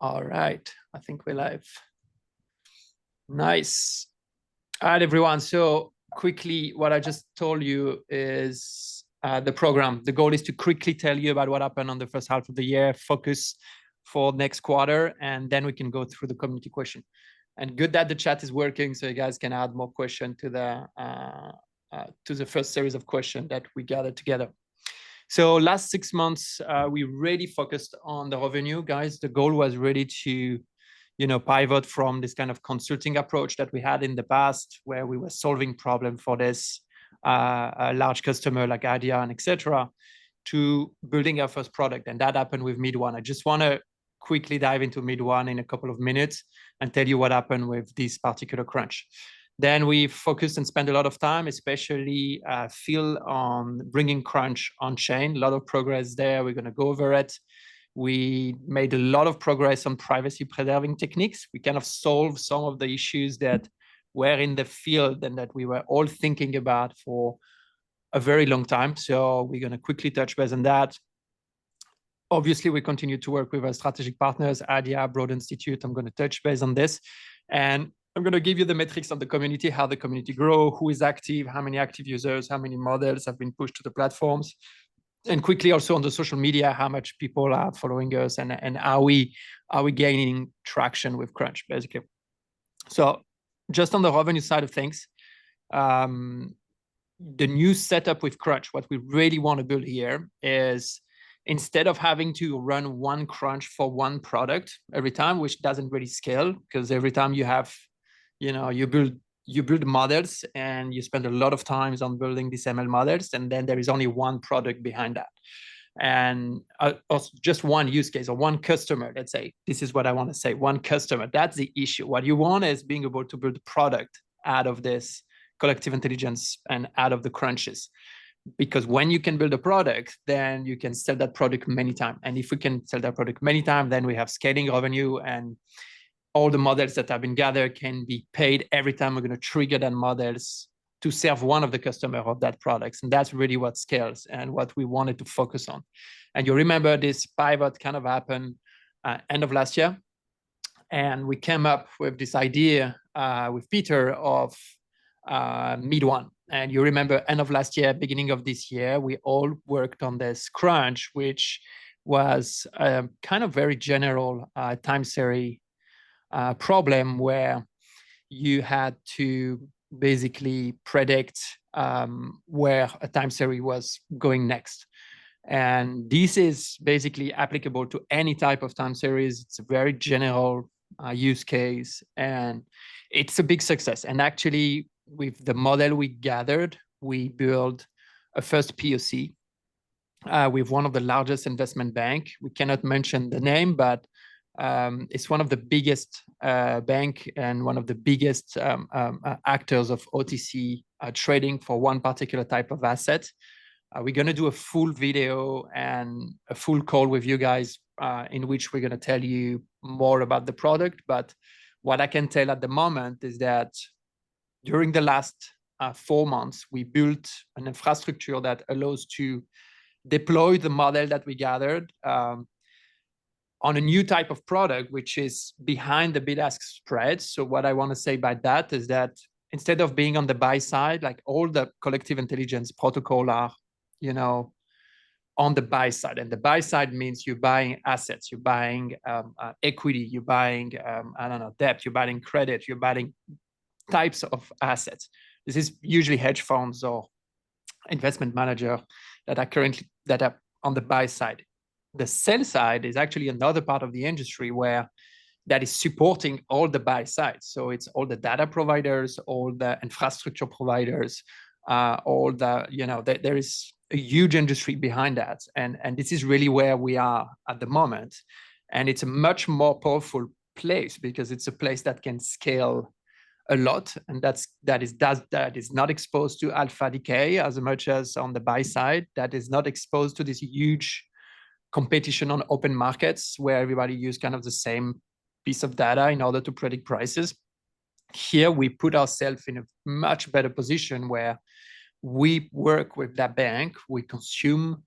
All right, I think we're live. Nice. All right, everyone. So quickly, what I just told you is the program. The goal is to quickly tell you about what happened on the first half of the year, focus for next quarter, and then we can go through the community question. And good that the chat is working, so you guys can add more question to the first series of questions that we gathered together. So last 6 months, we really focused on the revenue, guys. The goal was really to, pivot from this kind of consulting approach that we had in the past, where we were solving problem for this a large customer like Idea and etc., to building our first product. And that happened with Mid1. I just want to quickly dive into Mid1 in a couple of minutes and tell you what happened with this particular crunch. Then we focused and spent a lot of time, especially Phil, on bringing Crunch on chain. A lot of progress there. We're going to go over it. We made a lot of progress on privacy preserving techniques. We kind of solved some of the issues that were in the field and that we were all thinking about for a very long time. So we're going to quickly touch base on that. Obviously, we continue to work with our strategic partners, Idea, Broad Institute. I'm going to touch base on this. And I'm going to give you the metrics of the community, how the community grow, who is active, how many active users, how many models have been pushed to the platforms. And quickly also on the social media, how much people are following us and are we gaining traction with Crunch, basically. So just on the revenue side of things, the new setup with Crunch, what we really want to build here is instead of having to run one Crunch for one product every time, which doesn't really scale, because every time you have, you build models and you spend a lot of time on building these ML models, and then there is only one product behind that. And just one use case or one customer, let's say, this is what I want to say, one customer, that's the issue. What you want is being able to build a product out of this collective intelligence and out of the crunches. Because when you can build a product, then you can sell that product many times. And if we can sell that product many times, then we have scaling revenue, and all the models that have been gathered can be paid every time we're going to trigger that models to serve one of the customer of that products. And that's really what scales and what we wanted to focus on. And you remember this pivot kind of happened end of last year. And we came up with this idea with Peter of Mid1. And you remember end of last year, beginning of this year, we all worked on this crunch, which was kind of very general time series problem where you had to basically predict where a time series was going next. And this is basically applicable to any type of time series. It's a very general use case, and it's a big success. And actually, with the model we gathered, we built a first POC with one of the largest investment bank. We cannot mention the name, but it's one of the biggest bank and one of the biggest actors of OTC trading for one particular type of asset. We're going to do a full video and a full call with you guys in which we're going to tell you more about the product. But what I can tell at the moment is that during the last 4 months, we built an infrastructure that allows to deploy the model that we gathered on a new type of product, which is behind the bid-ask spread. So what I want to say by that is that instead of being on the buy side, like all the collective intelligence protocol are, on the buy side. And the buy side means you're buying assets, you're buying equity, you're buying, debt, you're buying credit, you're buying types of assets. This is usually hedge funds or investment manager that are on the buy side. The sell side is actually another part of the industry where that is supporting all the buy sides. So it's all the data providers, all the infrastructure providers, all the, there is a huge industry behind that. And this is really where we are at the moment. And it's a much more powerful place because it's a place that can scale a lot. And that is not exposed to alpha decay as much as on the buy side. That is not exposed to this huge competition on open markets where everybody use kind of the same piece of data in order to predict prices. Here we put ourselves in a much better position where we work with that bank, we consume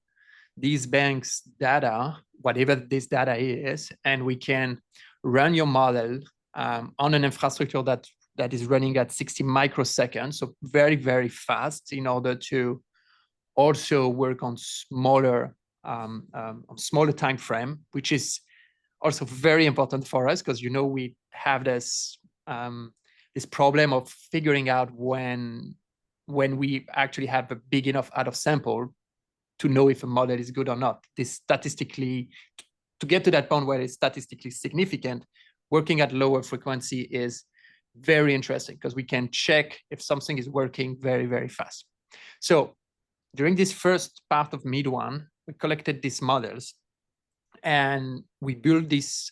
these banks' data, whatever this data is, and we can run your model on an infrastructure that is running at 60 microseconds, so very, very fast, in order to also work on smaller time frame, which is also very important for us, because we have this this problem of figuring out when we actually have a big enough out of sample to know if a model is good or not. This statistically, to get to that point where it's statistically significant, working at lower frequency is very interesting, because we can check if something is working very, very fast. So during this first part of mid one, we collected these models, and we built this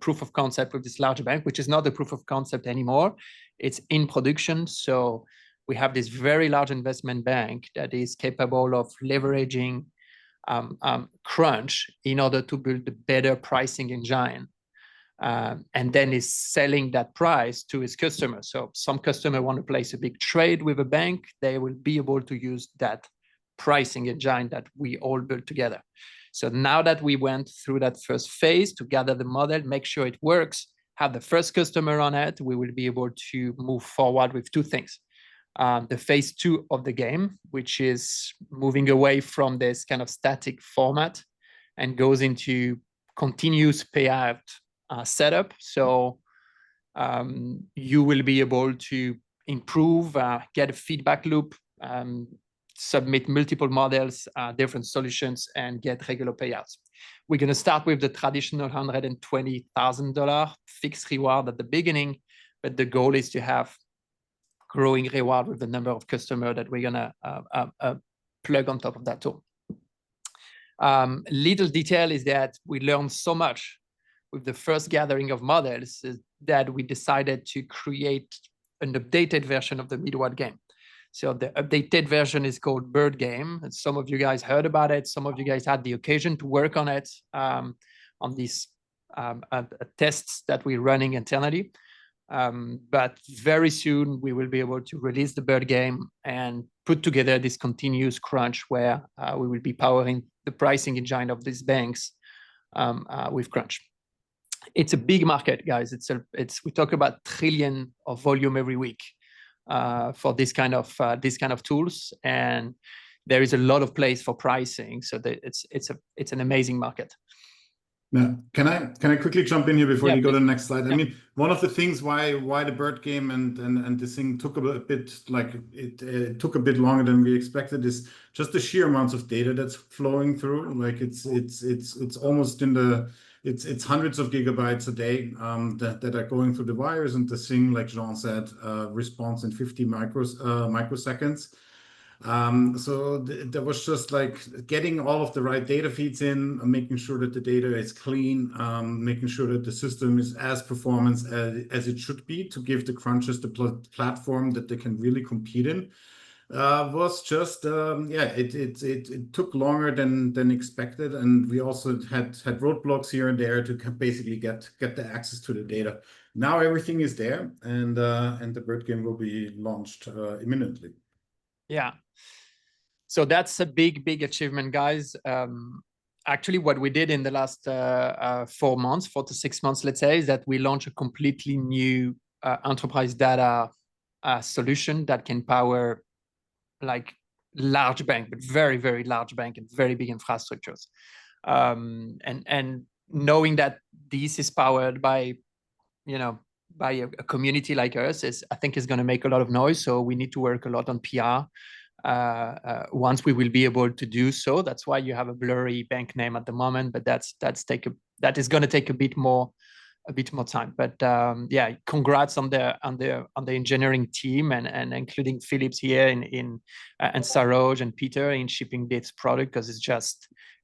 proof of concept with this large bank, which is not a proof of concept anymore. It's in production. So we have this very large investment bank that is capable of leveraging Crunch in order to build a better pricing engine, and then is selling that price to his customers. So some customer want to place a big trade with a bank, they will be able to use that pricing engine that we all built together. So now that we went through that first phase to gather the model, make sure it works, have the first customer on it, we will be able to move forward with two things. The phase 2 of the game, which is moving away from this kind of static format and goes into continuous payout setup. So you will be able to improve, get a feedback loop, submit multiple models, different solutions, and get regular payouts. We're going to start with the traditional $120,000 fixed reward at the beginning, but the goal is to have growing reward with the number of customers that we're going to plug on top of that tool. Little detail is that we learned so much with the first gathering of models that we decided to create an updated version of the mid-watt game. So the updated version is called Bird Game. And some of you guys heard about it. Some of you guys had the occasion to work on it, on these tests that we're running internally. But very soon we will be able to release the Bird Game and put together this continuous crunch where we will be powering the pricing engine of these banks with Crunch. It's a big market, guys. We talk about trillion of volume every week for this kind of tools, and there is a lot of place for pricing. So it's an amazing market. Yeah. Can I quickly jump in here before you go to the next slide? I mean, one of the things why the Bird Game and this thing took a bit, like it took a bit longer than we expected, is just the sheer amounts of data that's flowing through. Like it's almost it's hundreds of gigabytes a day that are going through the wires, and the thing, like Jean said, responds in 50 microseconds. So there was just like getting all of the right data feeds in, making sure that the data is clean, making sure that the system is as performance as it should be to give the crunchers the platform that they can really compete in. Was just it took longer than expected, and we also had roadblocks here and there to basically get the access to the data. Now everything is there, and the Bird Game will be launched imminently. Yeah. So that's a big achievement, guys. Actually, what we did in the last 4 to 6 months, let's say, is that we launched a completely new enterprise data solution that can power like large bank, but very, very large bank and very big infrastructures. And knowing that this is powered by, by a community like us, I think is going to make a lot of noise. So we need to work a lot on PR. Once we will be able to do so, that's why you have a blurry bank name at the moment, but that is going to take a bit more time. But yeah, congrats on the engineering team and including Philipp's here and Saroj and Peter in shipping this product, because it's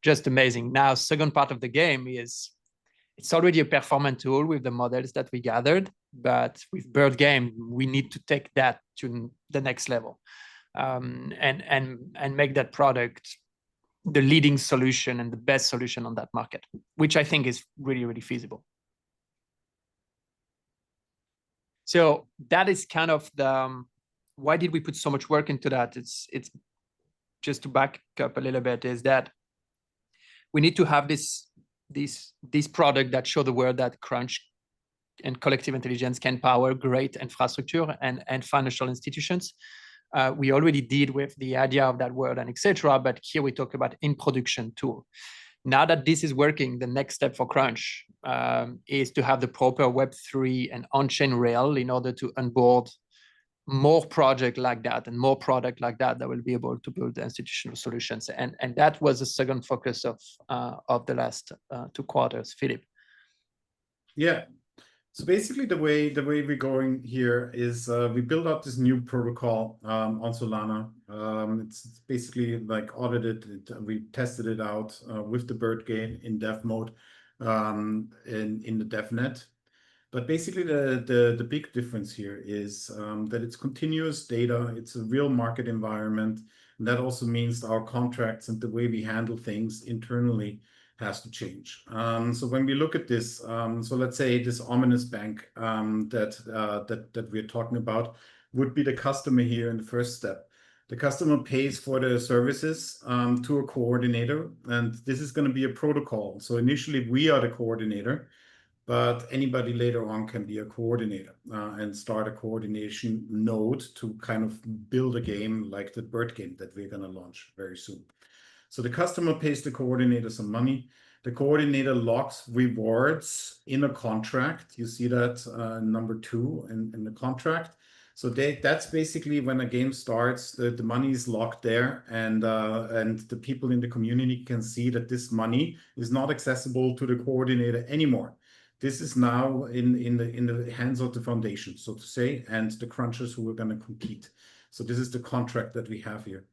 just amazing. Now, second part of the game is it's already a performant tool with the models that we gathered, but with Bird Game, we need to take that to the next level. And make that product the leading solution and the best solution on that market, which I think is really, really feasible. So that is kind of why did we put so much work into that? It's just to back up a little bit, is that we need to have this this product that show the world that Crunch and collective intelligence can power great infrastructure and financial institutions. We already did with the idea of that word and etc. But here we talk about in production tool. Now that this is working, the next step for Crunch is to have the proper Web3 and on-chain rail in order to onboard more project like that and more product like that will be able to build the institutional solutions. And that was the second focus of the last 2 quarters, Philipp. Yeah. So basically the way we're going here is we build out this new protocol on Solana. It's basically like audited. We tested it out with the Bird game in dev mode in the DevNet. But basically the big difference here is that it's continuous data. It's a real market environment. And that also means our contracts and the way we handle things internally has to change. So when we look at this, so let's say this ominous bank that we're talking about would be the customer here in the first step. The customer pays for the services to a coordinator, and this is going to be a protocol. So initially we are the coordinator, but anybody later on can be a coordinator and start a coordination node to kind of build a game like the Bird game that we're going to launch very soon. So the customer pays the coordinator some money. The coordinator locks rewards in a contract. You see that number 2 in the contract. So that's basically when a game starts, the money is locked there, and the people in the community can see that this money is not accessible to the coordinator anymore. This is now in the hands of the foundation, so to say, and the crunchers who are going to compete. So this is the contract that we have here.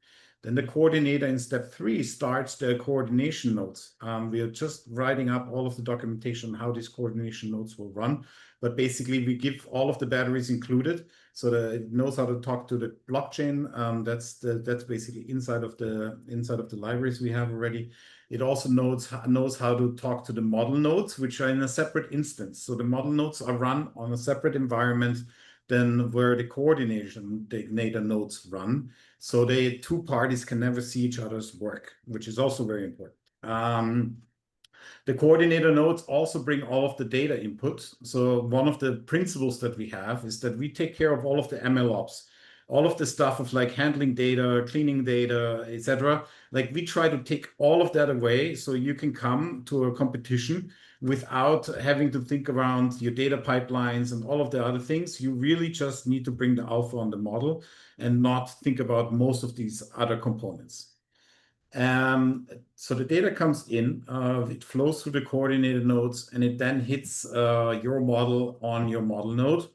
Then the coordinator in step 3 starts the coordination nodes. We are just writing up all of the documentation on how these coordination nodes will run. But basically, we give all of the batteries included, so that it knows how to talk to the blockchain. That's basically inside of the libraries we have already. It also knows how to talk to the model nodes, which are in a separate instance. So the model nodes are run on a separate environment than where the coordinator nodes run. So the 2 parties can never see each other's work, which is also very important. The coordinator nodes also bring all of the data input. So one of the principles that we have is that we take care of all of the MLOps, all of the stuff of like handling data, cleaning data, etc. Like we try to take all of that away so you can come to a competition without having to think around your data pipelines and all of the other things. You really just need to bring the alpha on the model and not think about most of these other components. So the data comes in, it flows through the coordinated nodes, and it then hits your model on your model node.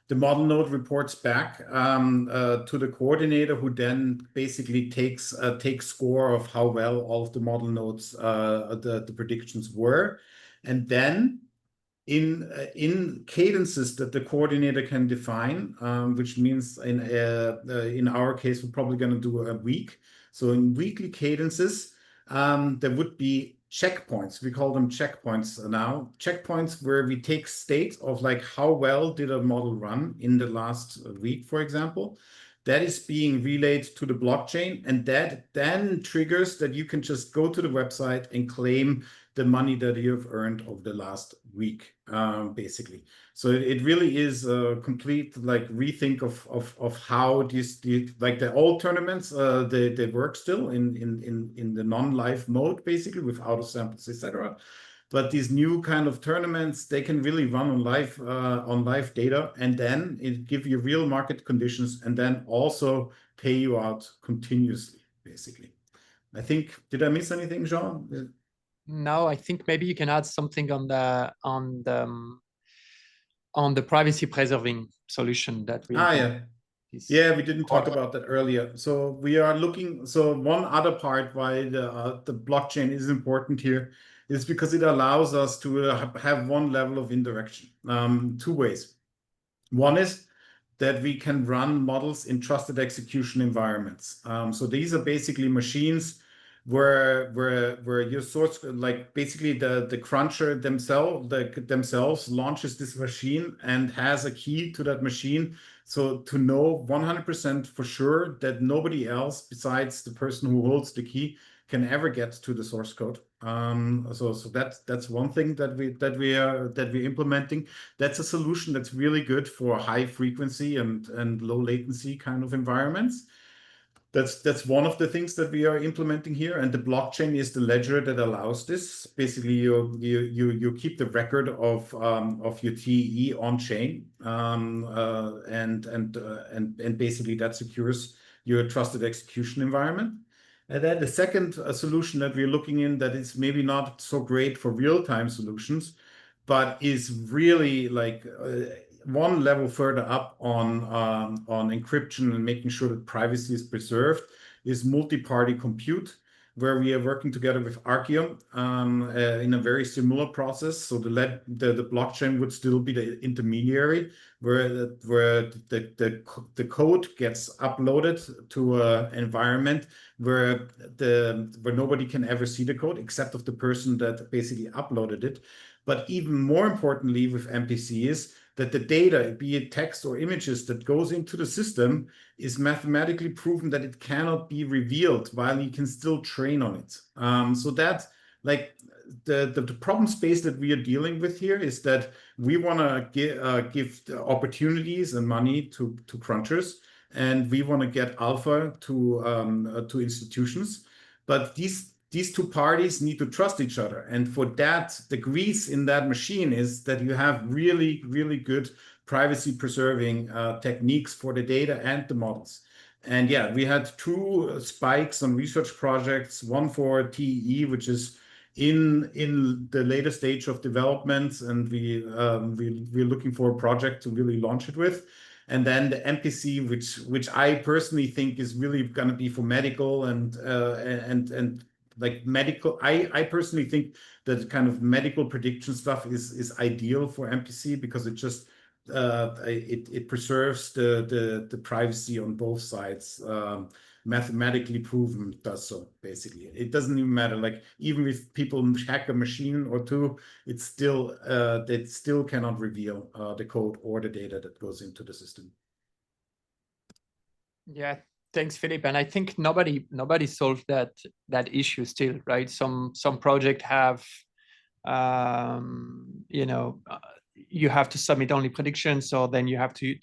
The model node reports back to the coordinator, who then basically takes score of how well all of the model nodes, the predictions were. And then in cadences that the coordinator can define, which means in our case, we're probably going to do a week. So in weekly cadences, there would be checkpoints. We call them checkpoints now. Checkpoints where we take state of like how well did a model run in the last week, for example. That is being relayed to the blockchain, and that then triggers that you can just go to the website and claim the money that you've earned over the last week, basically. So it really is a complete like rethink of how like the old tournaments they work still in the non-live mode, basically with auto samples, etc. But these new kind of tournaments, they can really run on live data, and then it give you real market conditions, and then also pay you out continuously, basically. I think, did I miss anything, Jean? No, I think maybe you can add something on the privacy preserving solution that we. Yeah, we didn't talk about that earlier. So we are looking. So one other part why the blockchain is important here is because it allows us to have one level of indirection, 2 ways. One is that we can run models in trusted execution environments. So these are basically machines where your source, like basically the cruncher themselves launches this machine and has a key to that machine. So to know 100% for sure that nobody else besides the person who holds the key can ever get to the source code. So that's one thing that we're implementing. That's a solution that's really good for high frequency and low latency kind of environments. That's one of the things that we are implementing here, and the blockchain is the ledger that allows this. Basically, you keep the record of your TEE on chain, and basically that secures your trusted execution environment. And then the second solution that we're looking in that is maybe not so great for real-time solutions, but is really like one level further up on encryption and making sure that privacy is preserved is multi-party compute, where we are working together with Archeum in a very similar process. So the blockchain would still be the intermediary where the code gets uploaded to an environment where nobody can ever see the code except of the person that basically uploaded it. But even more importantly with MPC is that the data, be it text or images that goes into the system, is mathematically proven that it cannot be revealed while you can still train on it. So that, like, the problem space that we are dealing with here is that we want to give opportunities and money to crunchers, and we want to get alpha to institutions. But these two parties need to trust each other. And for that, the grease in that machine is that you have really, really good privacy preserving techniques for the data and the models. And yeah, we had 2 spikes on research projects, one for TEE, which is in the later stage of development, and we're looking for a project to really launch it with. And then the MPC, which I personally think is really going to be for medical and like medical. I personally think that kind of medical prediction stuff is ideal for MPC because it just it preserves the privacy on both sides. Mathematically proven does so. Basically, it doesn't even matter. Like even if people hack a machine or two, it's still they still cannot reveal the code or the data that goes into the system. Yeah. Thanks, Philipp. And I think nobody solved that issue still, right? Some project have, you have to submit only predictions, or then you have to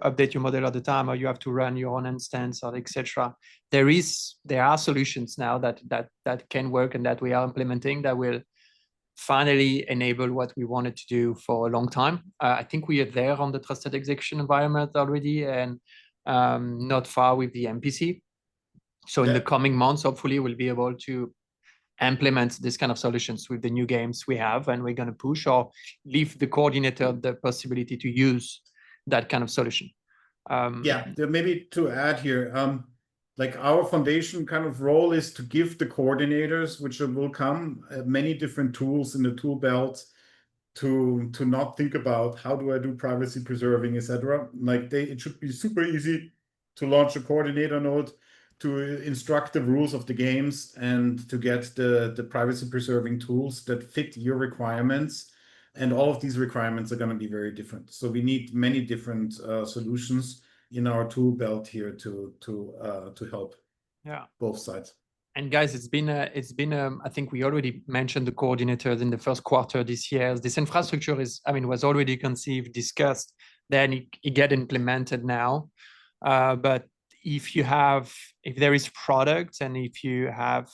update your model all the time, or you have to run your own instance, or etc. There are solutions now that can work and that we are implementing that will finally enable what we wanted to do for a long time. I think we are there on the trusted execution environment already, and not far with the MPC. So in the coming months, hopefully we'll be able to implement this kind of solutions with the new games we have, and we're going to push or leave the coordinator the possibility to use that kind of solution. Maybe to add here, like our foundation kind of role is to give the coordinators, which will come, many different tools in the tool belt to not think about how do I do privacy preserving, etc. Like it should be super easy to launch a coordinator node, to instruct the rules of the games, and to get the privacy preserving tools that fit your requirements. And all of these requirements are going to be very different. So we need many different solutions in our tool belt here to help both sides. And guys, it's been I think we already mentioned the coordinators in the first quarter this year. This infrastructure was already conceived, discussed, then it get implemented now. But if there is products, and if you have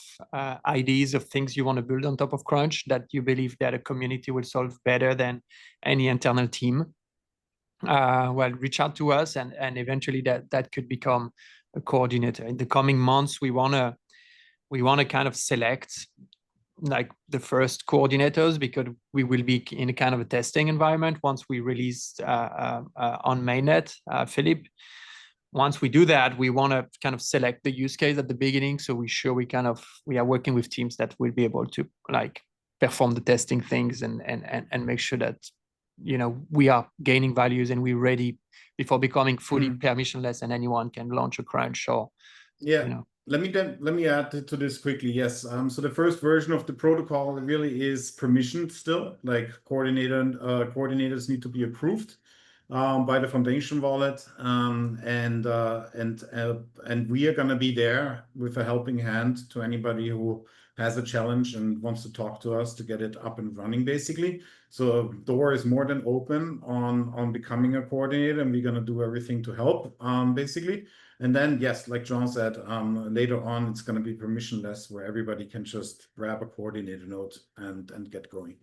ideas of things you want to build on top of Crunch that you believe that a community will solve better than any internal team, reach out to us, and eventually that could become a coordinator. In the coming months, we want to kind of select like the first coordinators, because we will be in a kind of a testing environment once we release on mainnet, Philipp. Once we do that, we want to kind of select the use case at the beginning, so we are working with teams that will be able to like perform the testing things and make sure that we are gaining values and we're ready before becoming fully permissionless and anyone can launch a Crunch. Or let me add to this quickly. Yes, so the first version of the protocol really is permissioned still. Like coordinators need to be approved. by the foundation wallet, and we are going to be there with a helping hand to anybody who has a challenge and wants to talk to us to get it up and running, basically. So door is more than open on becoming a coordinator, and we're going to do everything to help, basically. And then, yes, like John said, later on, it's going to be permissionless, where everybody can just grab a coordinator node and get going.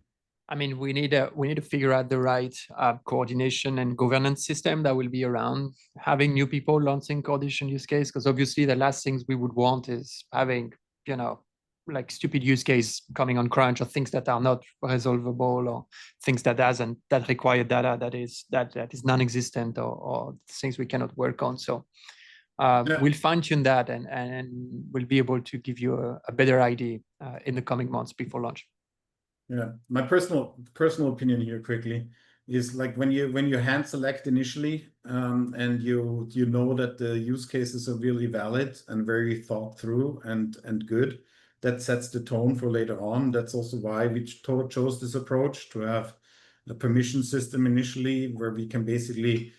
I mean, we need to figure out the right coordination and governance system that will be around having new people launching coordination use case, because obviously the last things we would want is having, you know, like stupid use case coming on Crunch, or things that are not resolvable, or things that require data that is non-existent, or things we cannot work on. So we'll fine tune that, and we'll be able to give you a better idea in the coming months before launch. Yeah, my personal opinion here quickly is, like, when you hand select initially, and you know that the use cases are really valid and very thought through and good, that sets the tone for later on. That's also why we chose this approach, to have a permission system initially, where we can basically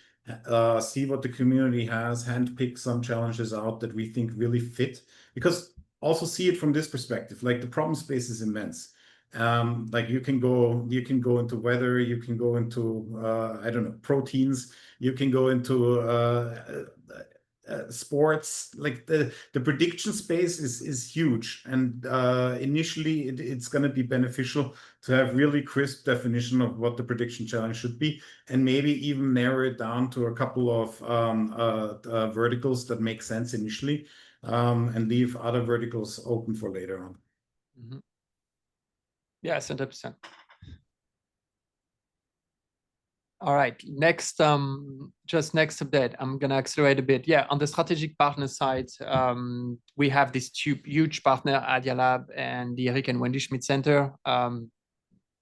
see what the community has, handpick some challenges out that we think really fit. Because also see it from this perspective, like the problem space is immense. Like you can go into weather, you can go into I don't know, proteins, you can go into sports. Like the prediction space is huge, and initially it's going to be beneficial to have really crisp definition of what the prediction challenge should be, and maybe even narrow it down to a couple of verticals that make sense initially, and leave other verticals open for later on. Mm-hmm. Yes, 100%. All right, next, just next update, I'm gonna accelerate a bit. Yeah, on the strategic partner side, we have this huge partner, Adia Lab and the Eric and Wendy Schmidt Center.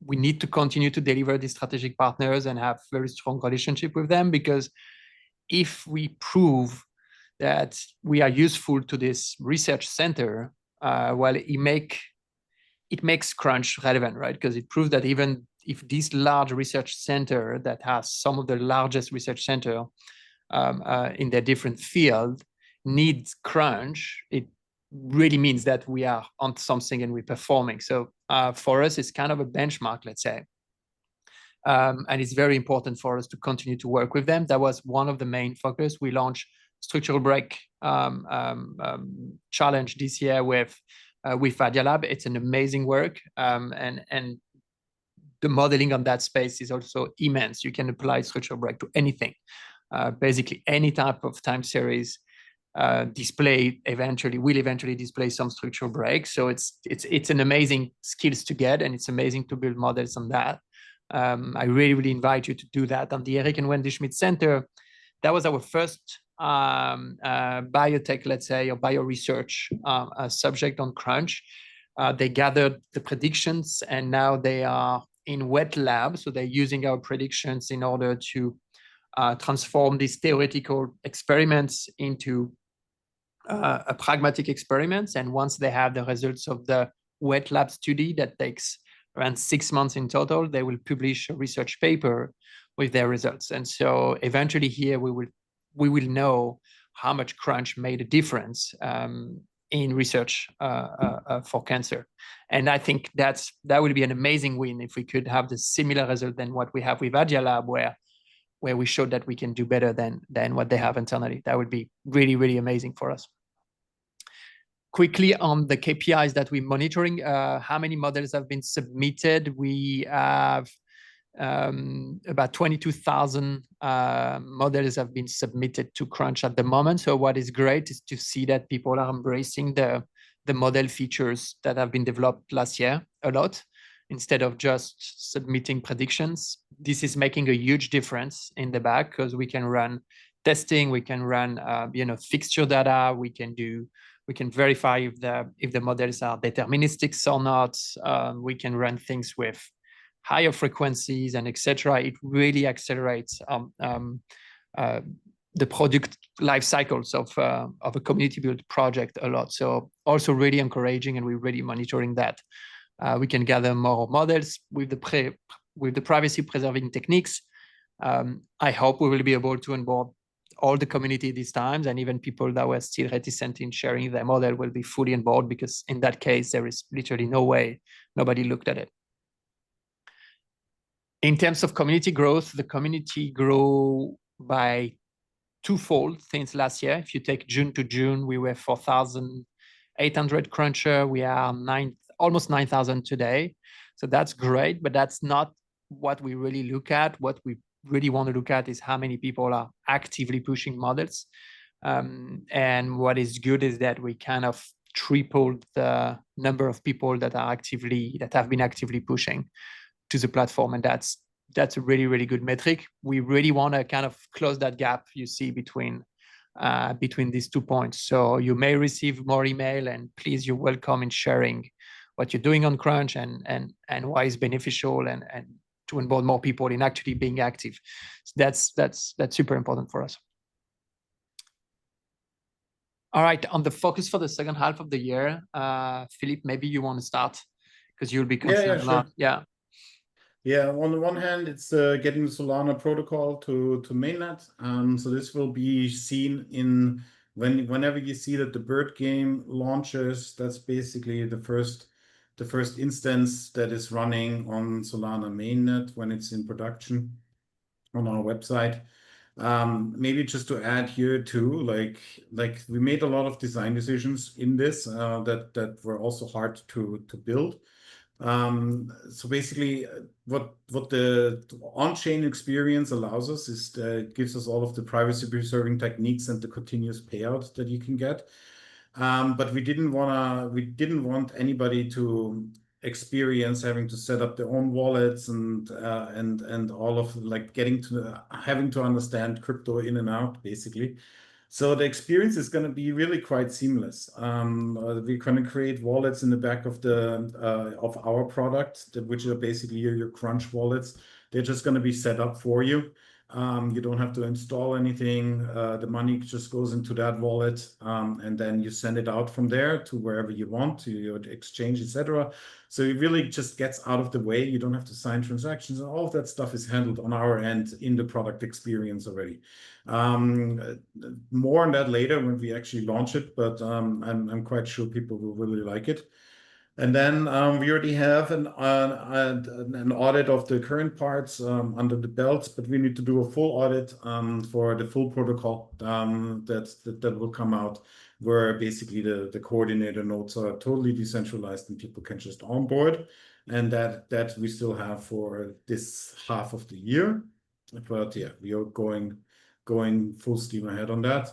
We need to continue to deliver these strategic partners and have very strong relationship with them, because if we prove that we are useful to this research center, well, it makes Crunch relevant, right? Because it proves that even if this large research center that has some of the largest research center in their different field needs Crunch, it really means that we are on something and we're performing. So for us, it's kind of a benchmark, let's say. And it's very important for us to continue to work with them. That was one of the main focus. We launched Structural Break challenge this year with Adia Lab. It's an amazing work, and the modeling on that space is also immense. You can apply structural break to anything, basically any type of time series display will eventually display some structural break. So it's an amazing skills to get, and it's amazing to build models on that. I really invite you to do that on the Eric and Wendy Schmidt Center. That was our first biotech, let's say, or bio research subject on Crunch. They gathered the predictions, and now they are in wet lab. So they're using our predictions in order to transform these theoretical experiments into a pragmatic experiments. And once they have the results of the wet lab study, that takes around 6 months in total, they will publish a research paper with their results. And so eventually here we will know how much Crunch made a difference in research for cancer. And I think that would be an amazing win if we could have the similar result than what we have with Adia Lab, where we showed that we can do better than what they have internally. That would be really amazing for us. Quickly on the KPIs that we're monitoring, how many models have been submitted? We have about 22,000 models have been submitted to Crunch at the moment. So what is great is to see that people are embracing the model features that have been developed last year a lot, instead of just submitting predictions. This is making a huge difference in the back, because we can run testing, we can run fixture data, we can verify if the models are deterministic or not. We can run things with higher frequencies and etc. It really accelerates the product life cycles of a community built project a lot. So also really encouraging, and we're really monitoring that. We can gather more models with the privacy preserving techniques. I hope we will be able to onboard all the community these times, and even people that were still reticent in sharing their model will be fully on board, because in that case, there is literally no way nobody looked at it. In terms of community growth, the community grew by twofold since last year. If you take June to June, we were 4,800 cruncher. We are almost 9,000 today. So that's great, but that's not what we really look at. What we really want to look at is how many people are actively pushing models. And what is good is that we kind of tripled the number of people that have been actively pushing to the platform, and that's a really, really good metric. We really want to kind of close that gap you see between these 2 points. So you may receive more email, and please, you're welcome in sharing what you're doing on Crunch and why it's beneficial, and to onboard more people in actually being active. So that's super important for us. All right, on the focus for the second half of the year, Philipp, maybe you want to start, because you'll be concerned a lot. Yeah. Yeah, on the one hand, it's getting the Solana protocol to mainnet. So this will be seen in whenever you see that the Bird game launches. That's basically the first instance that is running on Solana mainnet when it's in production on our website. Maybe just to add here too, like we made a lot of design decisions in this that were also hard to build. So basically, what the on-chain experience allows us is gives us all of the privacy preserving techniques and the continuous payouts that you can get. But we didn't want anybody to experience having to set up their own wallets and all of like having to understand crypto in and out basically. So the experience is going to be really quite seamless. We're going to create wallets in the back of of our product, which are basically your Crunch wallets. They're just going to be set up for you. You don't have to install anything. The money just goes into that wallet, and then you send it out from there to wherever you want, to your exchange, etc. So it really just gets out of the way. You don't have to sign transactions, and all of that stuff is handled on our end in the product experience already. More on that later when we actually launch it, but I'm quite sure people will really like it. And then we already have an audit of the current parts under the belt, but we need to do a full audit for the full protocol that will come out, where basically the coordinator nodes are totally decentralized and people can just onboard, and that we still have for this half of the year. But yeah, we are going full steam ahead on that.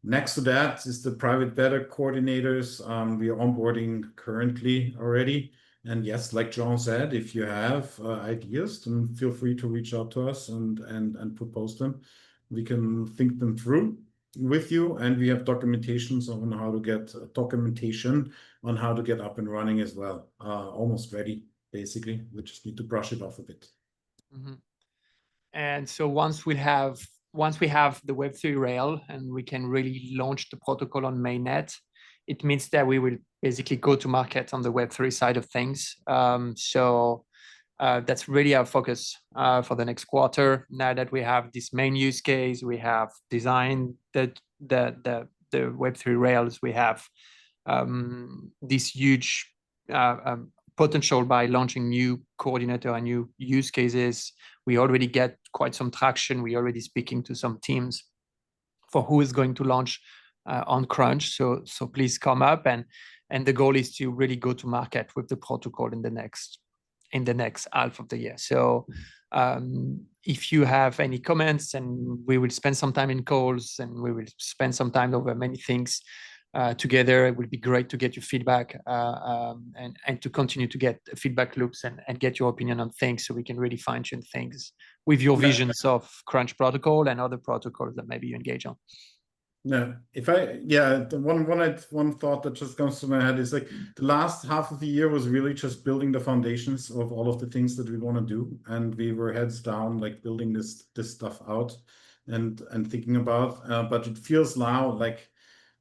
Next to that is the private beta coordinators. We are onboarding currently already. And yes, like John said, if you have ideas, then feel free to reach out to us and propose them. We can think them through with you. And we have documentation on how to get up and running as well. Almost ready, basically. We just need to brush it off a bit. Mm-hmm. And so once we have the Web3 rail and we can really launch the protocol on mainnet, it means that we will basically go to market on the Web3 side of things. So that's really our focus for the next quarter. Now that we have this main use case, we have designed the Web3 rails, we have this huge potential by launching new coordinator and new use cases. We already get quite some traction. We're already speaking to some teams for who is going to launch on Crunch. So please come up, and the goal is to really go to market with the protocol in the next half of the year. So if you have any comments, and we will spend some time in calls, and we will spend some time over many things together. It would be great to get your feedback and to continue to get feedback loops and get your opinion on things, so we can really fine tune things with your visions of Crunch protocol and other protocols that maybe you engage on. Yeah, one thought that just comes to my head is like the last half of the year was really just building the foundations of all of the things that we want to do, and we were heads down, like building this stuff out and thinking about. But it feels now like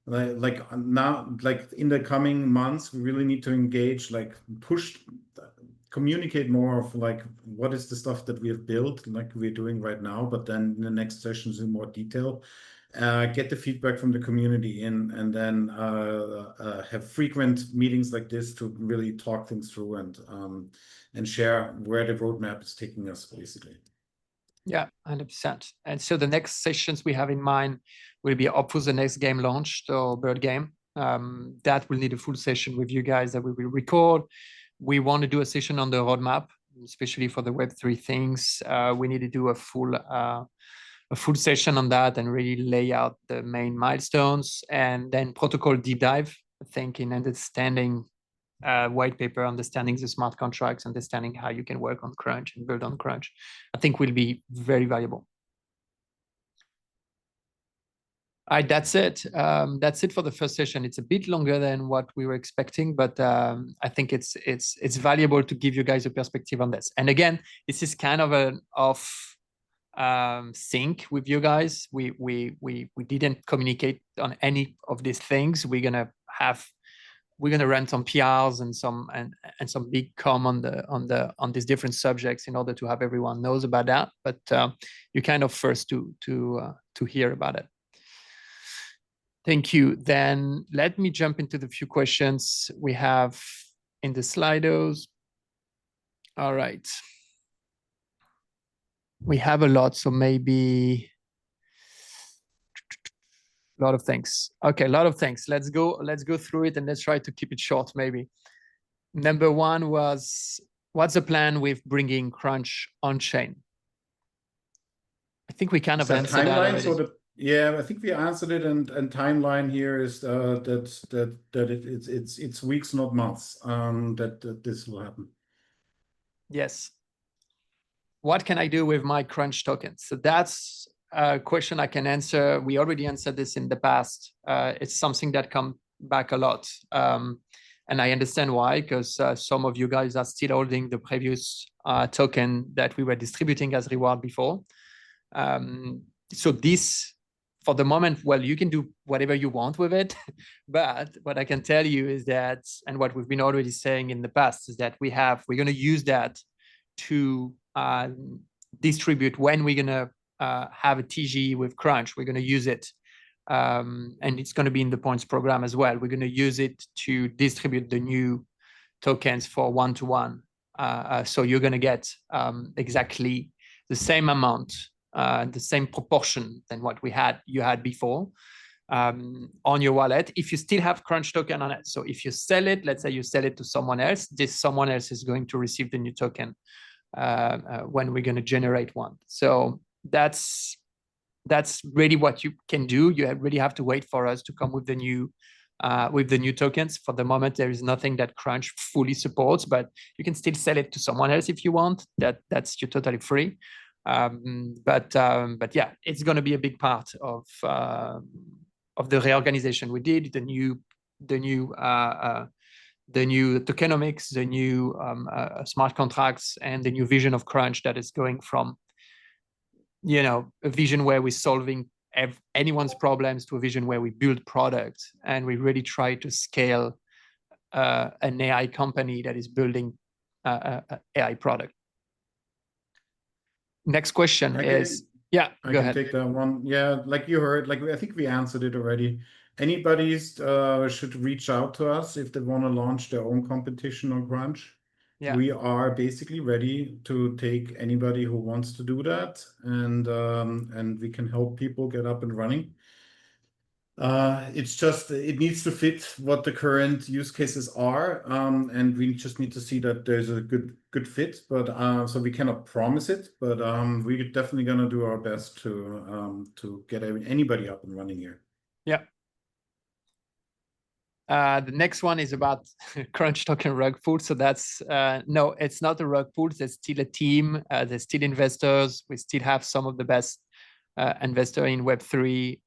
now, like in the coming months, we really need to engage, like communicate more of like what is the stuff that we have built, like we're doing right now, but then in the next sessions in more detail, get the feedback from the community in, and then have frequent meetings like this to really talk things through and share where the roadmap is taking us, basically. Yeah, 100%. And so the next sessions we have in mind will be up for the next game launched or bird game. That will need a full session with you guys that we will record. We want to do a session on the roadmap, especially for the Web3 things. We need to do a full session on that and really lay out the main milestones, and then protocol deep dive, I think, in understanding white paper, understanding the smart contracts, understanding how you can work on Crunch and build on Crunch, I think will be very valuable. All right, that's it. That's it for the first session. It's a bit longer than what we were expecting, but I think it's valuable to give you guys a perspective on this. And again, this is kind of an off sync with you guys. We didn't communicate on any of these things. We're gonna run some PRs and some big com on these different subjects in order to have everyone knows about that. But you're kind of first to hear about it. Thank you. Then let me jump into the few questions we have in the Slidos. All right. We have a lot, so maybe a lot of things. Okay, a lot of things. Let's go through it and let's try to keep it short, maybe. Number one was, what's the plan with bringing Crunch on chain? I think we kind of answered that already. Yeah, I think we answered it, and timeline here is that it's weeks, not months, that this will happen. Yes. What can I do with my Crunch tokens? So that's a question I can answer. We already answered this in the past. It's something that comes back a lot. And I understand why, because some of you guys are still holding the previous token that we were distributing as reward before. So this, for the moment, well, you can do whatever you want with it. But what I can tell you is that, and what we've been already saying in the past, is that we're going to use that to distribute when we're going to have a TG with Crunch. We're going to use it. And it's going to be in the points program as well. We're going to use it to distribute the new tokens for one-to-one. So you're going to get exactly the same amount, the same proportion than what you had before on your wallet, if you still have Crunch token on it. So if you sell it, let's say you sell it to someone else, this someone else is going to receive the new token when we're going to generate one. So that's really what you can do. You really have to wait for us to come with the new tokens. For the moment, there is nothing that Crunch fully supports, but you can still sell it to someone else if you want. That's you're totally free. But yeah, it's going to be a big part of the reorganization we did. The new tokenomics, the new smart contracts, and the new vision of Crunch that is going from, a vision where we're solving anyone's problems to a vision where we build products and we really try to scale an AI company that is building an AI product. Next question is, yeah, go ahead. I can take that one. Yeah, like you heard, like I think we answered it already. Anybody should reach out to us if they want to launch their own competition on Crunch. Yeah. We are basically ready to take anybody who wants to do that, and we can help people get up and running. It's just, it needs to fit what the current use cases are, and we just need to see that there's a good fit. But so we cannot promise it, but we're definitely gonna do our best to get anybody up and running here. Yeah. The next one is about Crunch token rug pull. So that's no, it's not a rug pull. There's still a team. There's still investors. We still have some of the best investor in Web3,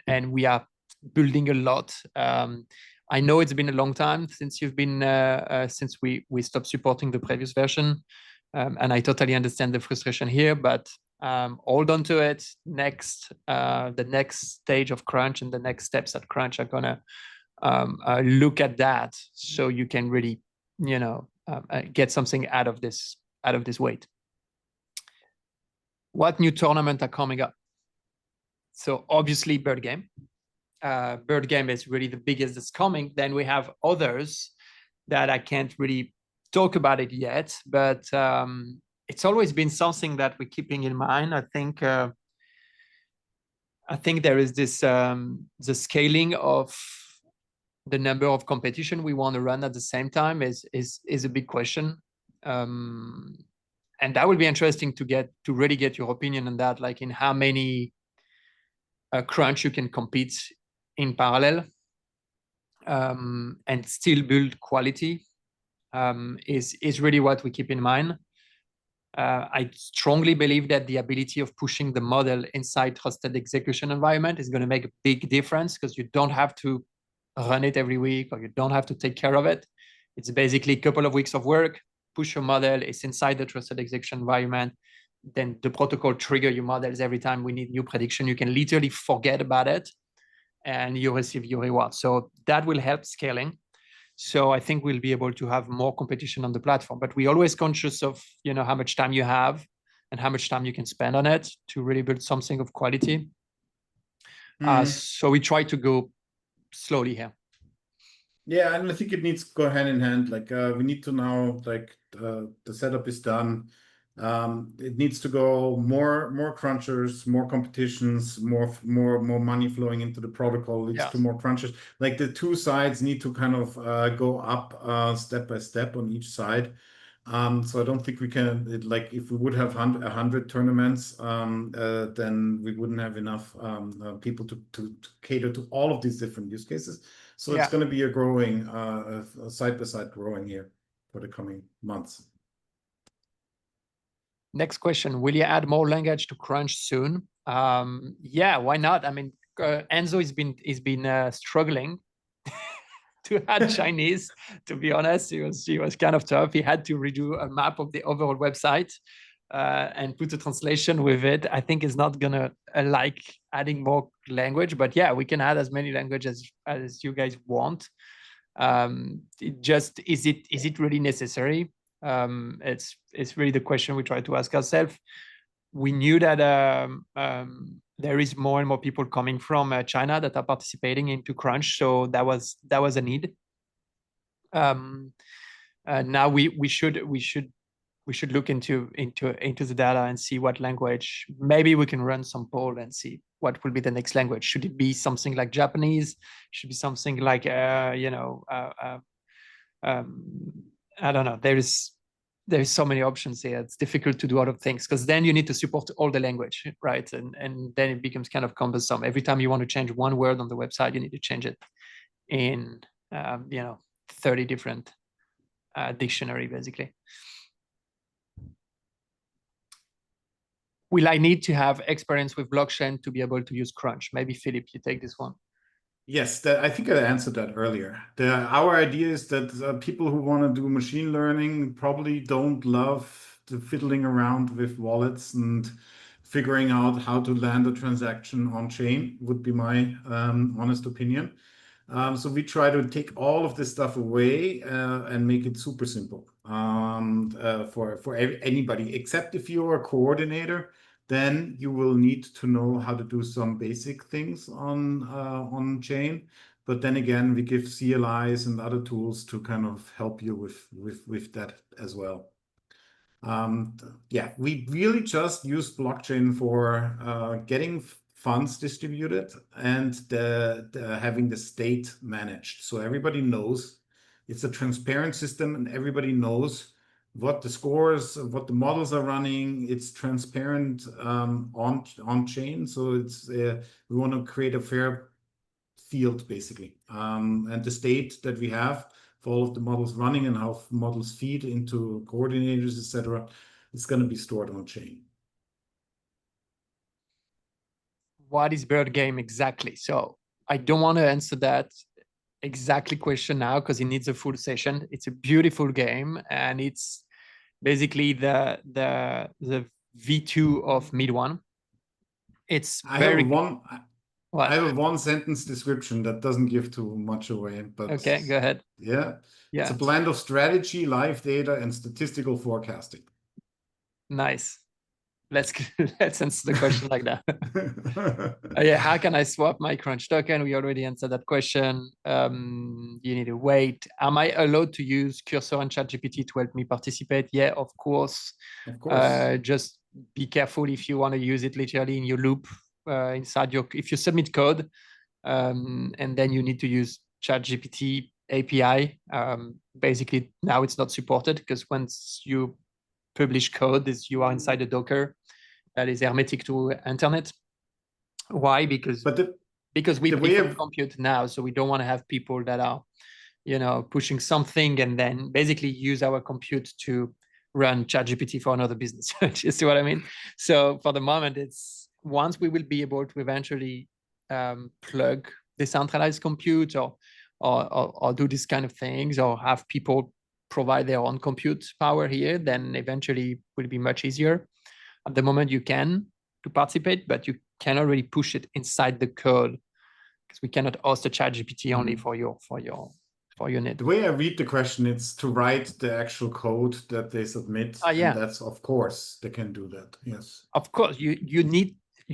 and we are building a lot. I know it's been a long time since you've been since we stopped supporting the previous version, and I totally understand the frustration here. But hold on to it. The next stage of Crunch and the next steps at Crunch are gonna look at that, so you can really, get something out of this wait. What new tournament are coming up? So obviously Bird Game. Bird Game is really the biggest that's coming. Then we have others that I can't really talk about it yet, but it's always been something that we're keeping in mind. I think there is this the scaling of the number of competition we want to run at the same time is a big question. And that will be interesting to really get your opinion on that, like in how many crunch you can compete in parallel and still build quality is really what we keep in mind. I strongly believe that the ability of pushing the model inside trusted execution environment is going to make a big difference, because you don't have to run it every week, or you don't have to take care of it. It's basically a couple of weeks of work, push your model, it's inside the trusted execution environment. Then the protocol trigger your models every time we need new prediction. You can literally forget about it and you receive your reward. So that will help scaling. So I think we'll be able to have more competition on the platform, but we're always conscious of, how much time you have and how much time you can spend on it to really build something of quality. So we try to go slowly here. Yeah, and I think it needs to go hand in hand. Like we need to now, like the setup is done. It needs to go more crunchers, more competitions, more money flowing into the protocol leads to more crunchers. Like the two sides need to kind of go up step by step on each side. So I don't think we can, like if we would have 100 tournaments, then we wouldn't have enough people to cater to all of these different use cases. So it's going to be a growing, side-by-side growing here for the coming months. Next question, will you add more language to Crunch soon? Yeah, why not? I mean, Enzo has been struggling to add Chinese. To be honest, he was kind of tough. He had to redo a map of the overall website and put a translation with it. I think it's not gonna like adding more language, but yeah, we can add as many languages as you guys want. It just is it really necessary? It's really the question we try to ask ourselves. We knew that there is more and more people coming from China that are participating into Crunch, so that was a need. Now we should look into the data and see what language. Maybe we can run some poll and see what will be the next language. Should it be something like Japanese? Should it be something like I don't know. There's so many options here. It's difficult to do a lot of things, because then you need to support all the language, right? And then it becomes kind of cumbersome. Every time you want to change one word on the website, you need to change it in 30 different dictionary, basically. Will I need to have experience with blockchain to be able to use Crunch? Maybe Philipp, you take this one. Yes, I think I answered that earlier. Our idea is that people who want to do machine learning probably don't love the fiddling around with wallets and figuring out how to land a transaction on chain, would be my honest opinion. So we try to take all of this stuff away and make it super simple for anybody, except if you're a coordinator. Then you will need to know how to do some basic things on chain. But then again, we give CLIs and other tools to kind of help you with that as well. Yeah, we really just use blockchain for getting funds distributed and having the state managed. So everybody knows it's a transparent system and everybody knows what the scores, what the models are running. It's transparent on chain. So it's we want to create a fair field, basically. And the state that we have for all of the models running and how models feed into coordinators, etc., it's going to be stored on chain. What is Bird Game exactly? So I don't want to answer that exactly question now, because it needs a full session. It's a beautiful game, and it's basically the V2 of Mid-1. It's very. I have a one sentence description that doesn't give too much away, but okay, go ahead. Yeah, It's a blend of strategy, live data, and statistical forecasting. Nice. Let's answer the question like that. Yeah, how can I swap my Crunch token? We already answered that question. You need to wait. Am I allowed to use Cursor and ChatGPT to help me participate? Yeah, of course. Of course. Just be careful if you want to use it literally in your loop inside your. If you submit code, and then you need to use ChatGPT API. Basically, now it's not supported because once you publish code, you are inside a Docker that is hermetic to internet. Why? Because we pay for compute now, so we don't want to have people that are, pushing something and then basically use our compute to run ChatGPT for another business. You see what I mean? So for the moment, it's once we will be able to eventually plug decentralized compute or do these kind of things, or have people provide their own compute power here, then eventually it will be much easier. At the moment, you can to participate, but you cannot really push it inside the code because we cannot host a ChatGPT only for your need. The way I read the question, it's to write the actual code that they submit. Yeah. And that's, of course, they can do that. Yes. Of course, you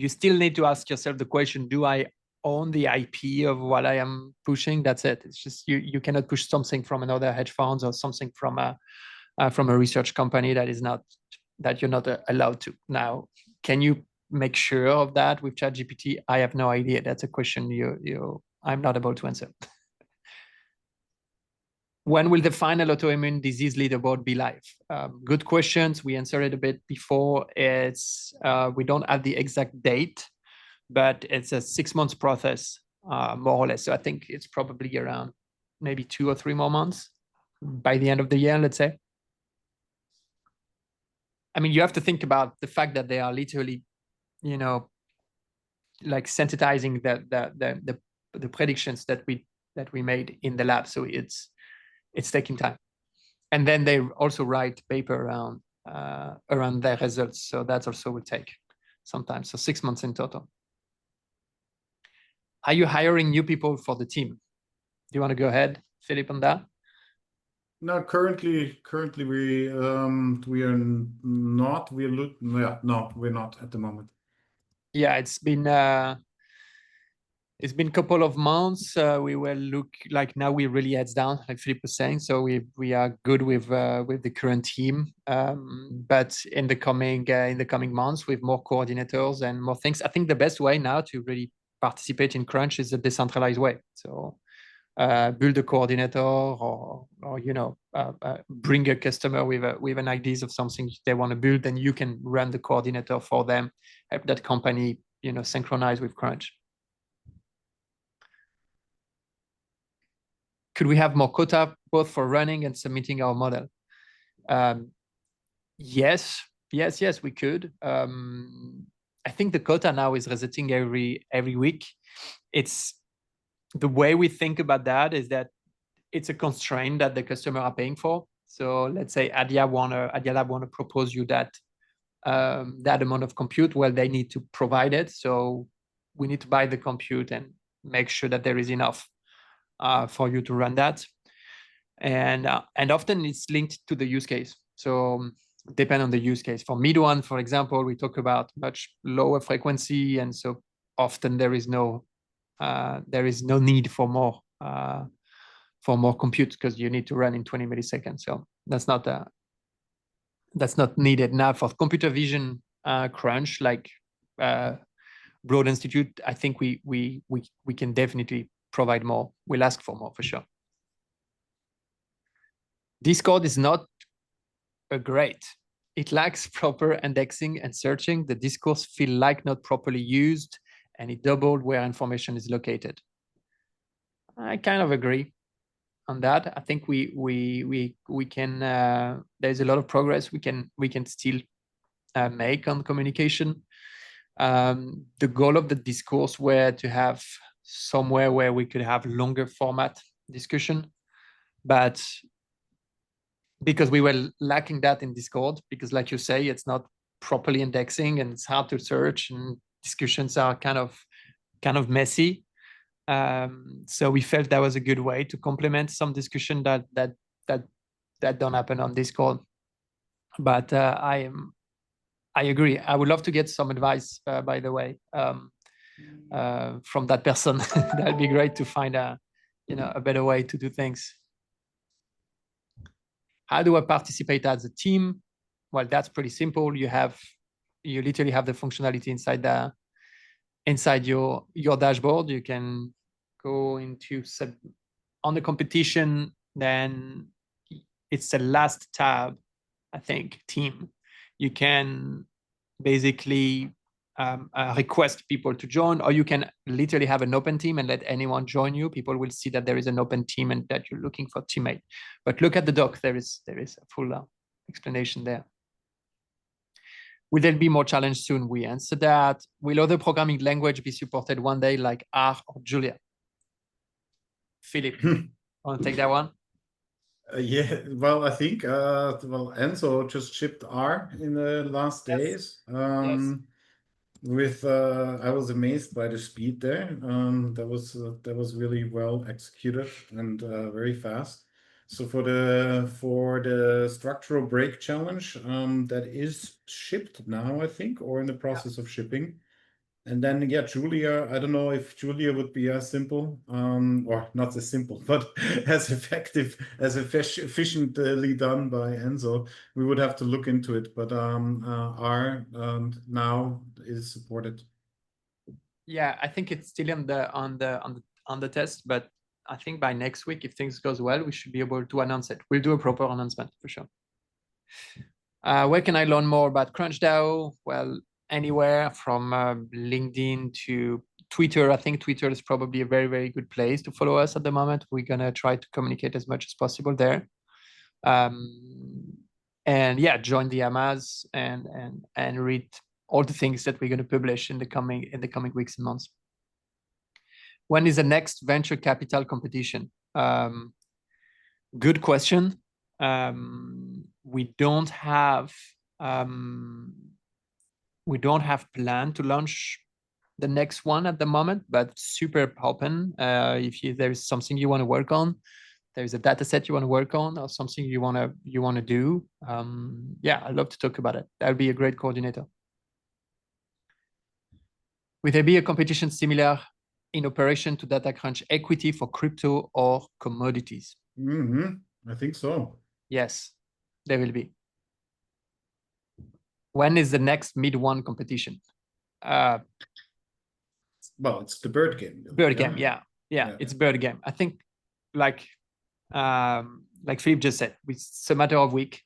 still need to ask yourself the question: do I own the IP of what I am pushing? That's it. It's just you cannot push something from another hedge funds or something from a research company that you're not allowed to. Now, can you make sure of that with ChatGPT? I have no idea. That's a question I'm not able to answer. When will the final autoimmune disease leaderboard be live? Good questions. We answered it a bit before. It's we don't have the exact date, but it's a 6 months process, more or less. So I think it's probably around maybe 2 or 3 more months by the end of the year, let's say. I mean, you have to think about the fact that they are literally, like sensitizing the predictions that we made in the lab. So it's taking time. And then they also write paper around their results. So that also will take some time. So 6 months in total. Are you hiring new people for the team? Do you want to go ahead, Philipp, on that? No, currently we are not. No, we're not at the moment. Yeah, it's been a couple of months. We will look like now we're really heads down, like Philipp was saying. So we are good with the current team, but in the coming months with more coordinators and more things. I think the best way now to really participate in Crunch is a decentralized way. So build a coordinator or bring a customer with an ideas of something they want to build, and you can run the coordinator for them, help that company synchronize with Crunch. Could we have more quota both for running and submitting our model? Yes, we could. I think the quota now is resetting every week. It's the way we think about that is that it's a constraint that the customer are paying for. So let's say Adia Lab want to propose you that amount of compute. Well, they need to provide it. So we need to buy the compute and make sure that there is enough for you to run that. And often it's linked to the use case. So depend on the use case. For mid-one, for example, we talk about much lower frequency, and so often there is no need for more compute because you need to run in 20 milliseconds. So that's not needed. Now for computer vision crunch, like Broad Institute, I think we can definitely provide more. We'll ask for more for sure. Discord is not great. It lacks proper indexing and searching. The discourse feel like not properly used, and it doubled where information is located. I kind of agree on that. I think we can. There's a lot of progress we can still make on communication. The goal of the discourse were to have somewhere where we could have longer format discussion, but because we were lacking that in Discord, because like you say, it's not properly indexing and it's hard to search and discussions are kind of messy. So we felt that was a good way to complement some discussion that that don't happen on Discord. But I agree. I would love to get some advice, by the way, from that person. That'd be great to find a better way to do things. How do I participate as a team? Well, that's pretty simple. You literally have the functionality inside your dashboard. You can go into on the competition, then it's the last tab, I think, team. You can basically request people to join, or you can literally have an open team and let anyone join you. People will see that there is an open team and that you're looking for teammate. But look at the doc, there is a full explanation there. Will there be more challenge soon? We answer that. Will other programming language be supported one day, like R or Julia? Philipp, want to take that one? Yeah, well, I think Enzo just shipped R in the last days. Yes. I was amazed by the speed there. That was really well executed and very fast. So for the structural break challenge, that is shipped now, I think, or in the process of shipping. And then, yeah, Julia, I don't know if Julia would be as simple, or not as simple, but as effective, as efficiently done by Enzo. We would have to look into it, but R now is supported. Yeah, I think it's still on the test, but I think by next week, if things goes well, we should be able to announce it. We'll do a proper announcement for sure. Where can I learn more about CrunchDAO? Well, anywhere from LinkedIn to Twitter. I think Twitter is probably a very, very good place to follow us at the moment. We're going to try to communicate as much as possible there. And yeah, join the AMAs and read all the things that we're going to publish in the coming weeks and months. When is the next venture capital competition? Good question. We don't have plan to launch the next one at the moment, but super open. If there's something you want to work on, there's a data set you want to work on, or something you want to do, yeah, I'd love to talk about it. That would be a great coordinator. Will there be a competition similar in operation to DataCrunch equity for crypto or commodities? I think so. Yes, there will be. When is the next mid-one competition? Well, it's the bird game. Bird game, yeah. It's bird game. I think, like Philipp just said, it's a matter of week.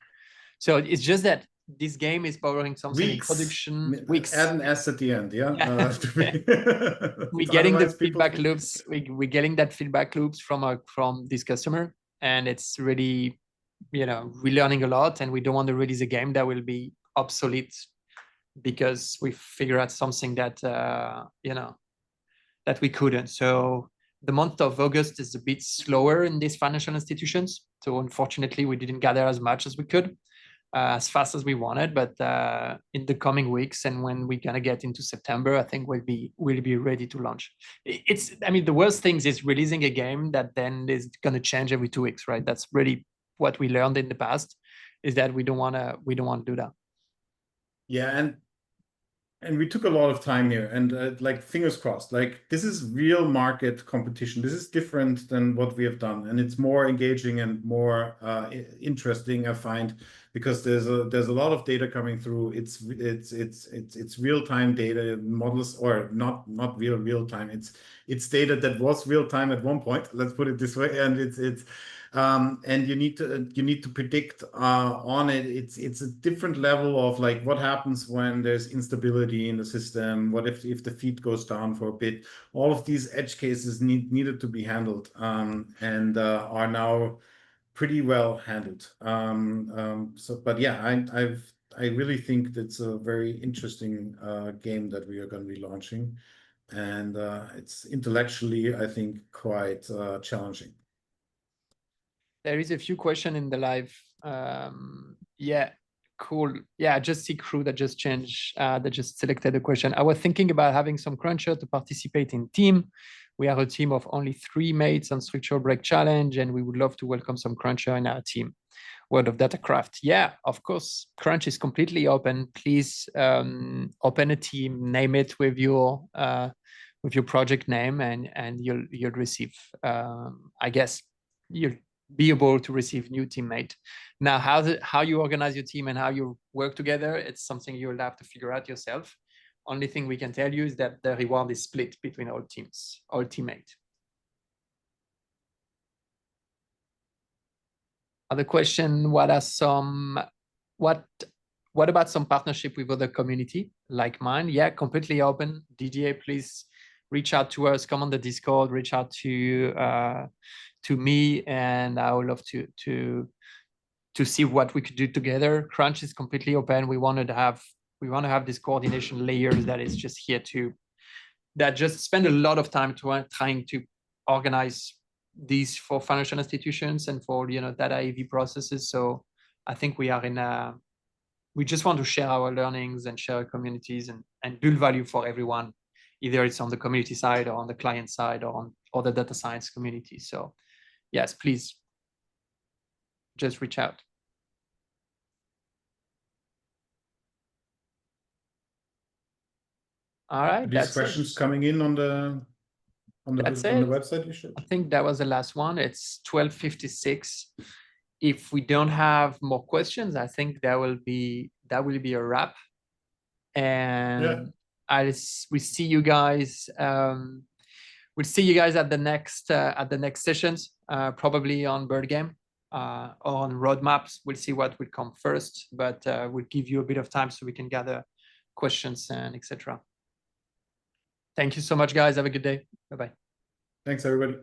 So it's just that this game is powering something in production. Weeks. Add an S at the end, yeah. We're getting the feedback loops. We're getting that feedback loops from this customer, and it's really, we're learning a lot, and we don't want to release a game that will be obsolete because we figure out something that that we couldn't. So the month of August is a bit slower in these financial institutions. So unfortunately, we didn't gather as much as we could, as fast as we wanted. But in the coming weeks, and when we're gonna get into September, I think we'll be ready to launch. The worst things is releasing a game that then is gonna change every 2 weeks, right? That's really what we learned in the past, is that we don't wanna do that. Yeah, and we took a lot of time here, and like, fingers crossed, like, this is real market competition. This is different than what we have done, and it's more engaging and more interesting, I find, because there's a lot of data coming through. It's real-time data models, or not real time. It's data that was real time at one point, let's put it this way, and and you need to predict on it. It's a different level of, like, what happens when there's instability in the system. What if the feed goes down for a bit? All of these edge cases needed to be handled, and are now pretty well handled. But yeah, I really think that's a very interesting game that we are going to be launching, and it's intellectually, I think, quite challenging. There is a few questions in the live. Yeah, cool. Yeah, I just see crew that just changed, that just selected a question. I was thinking about having some cruncher to participate in team. We are a team of only 3 mates on Structural Break Challenge, and we would love to welcome some cruncher in our team. World of Datacraft. Yeah, of course. Crunch is completely open. Please open a team, name it with your project name, and you'll receive. I guess you'll be able to receive new teammate. Now, how you organize your team and how you work together, it's something you'll have to figure out yourself. Only thing we can tell you is that the reward is split between all teams, all teammates. Other question, what about some partnership with other community like mine? Yeah, completely open. DGA, please reach out to us, come on the Discord, reach out to me, and I would love to see what we could do together. Crunch is completely open. We want to have this coordination layers that is just here that just spend a lot of time trying to organize these for financial institutions and for data AV processes. So I think we just want to share our learnings and share communities and build value for everyone, either it's on the community side or on the client side or on the data science community. So yes, please just reach out. All right. These questions coming in on the website you should. I think that was the last one. It's 12:56. If we don't have more questions, I think that will be a wrap. And yeah. We see you guys. We'll see you guys at the next sessions, probably on Bird Game or on roadmaps. We'll see what will come first, but we'll give you a bit of time so we can gather questions and etc. Thank you so much, guys. Have a good day. Bye-bye. Thanks, everybody.